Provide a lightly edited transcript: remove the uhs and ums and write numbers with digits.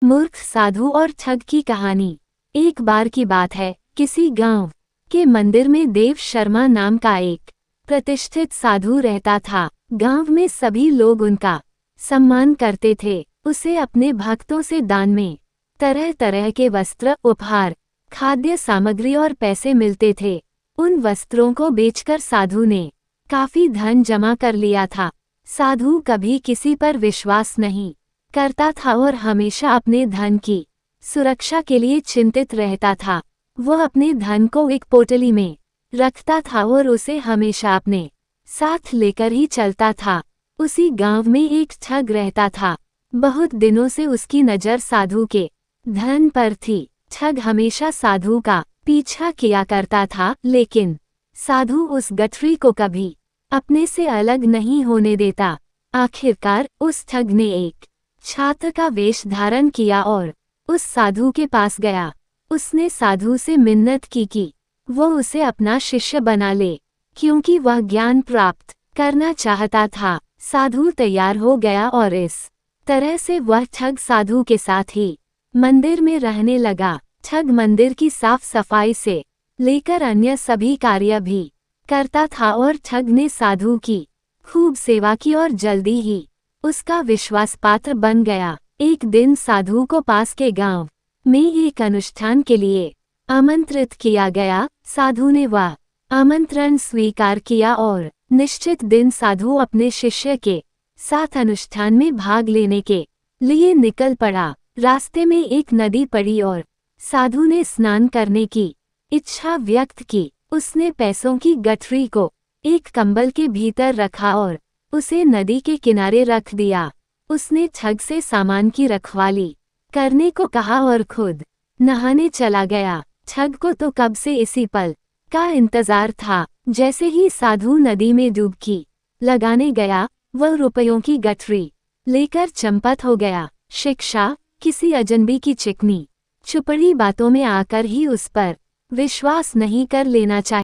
मूर्ख साधु और ठग की कहानी। एक बार की बात है, किसी गांव के मंदिर में देव शर्मा नाम का एक प्रतिष्ठित साधु रहता था। गांव में सभी लोग उनका सम्मान करते थे। उसे अपने भक्तों से दान में तरह तरह के वस्त्र, उपहार, खाद्य सामग्री और पैसे मिलते थे। उन वस्त्रों को बेचकर साधु ने काफी धन जमा कर लिया था। साधु कभी किसी पर विश्वास नहीं करता था और हमेशा अपने धन की सुरक्षा के लिए चिंतित रहता था। वह अपने धन को एक पोटली में रखता था और उसे हमेशा अपने साथ लेकर ही चलता था। उसी गांव में एक ठग रहता था। बहुत दिनों से उसकी नज़र साधु के धन पर थी। ठग हमेशा साधु का पीछा किया करता था, लेकिन साधु उस गठरी को कभी अपने से अलग नहीं होने देता। आखिरकार उस ठग ने एक छात्र का वेश धारण किया और उस साधु के पास गया। उसने साधु से मिन्नत की कि वो उसे अपना शिष्य बना ले, क्योंकि वह ज्ञान प्राप्त करना चाहता था। साधु तैयार हो गया और इस तरह से वह ठग साधु के साथ ही मंदिर में रहने लगा। ठग मंदिर की साफ सफाई से लेकर अन्य सभी कार्य भी करता था और ठग ने साधु की खूब सेवा की और जल्दी ही उसका विश्वास पात्र बन गया। एक दिन साधु को पास के गांव में एक अनुष्ठान के लिए आमंत्रित किया गया। साधु ने वह आमंत्रण स्वीकार किया और निश्चित दिन साधु अपने शिष्य के साथ अनुष्ठान में भाग लेने के लिए निकल पड़ा। रास्ते में एक नदी पड़ी और साधु ने स्नान करने की इच्छा व्यक्त की। उसने पैसों की गठरी को एक कंबल के भीतर रखा और उसे नदी के किनारे रख दिया। उसने ठग से सामान की रखवाली करने को कहा और खुद नहाने चला गया। ठग को तो कब से इसी पल का इंतजार था। जैसे ही साधु नदी में डुबकी लगाने गया, वह रुपयों की गठरी लेकर चंपत हो गया। शिक्षा, किसी अजनबी की चिकनी चुपड़ी बातों में आकर ही उस पर विश्वास नहीं कर लेना चाहिए।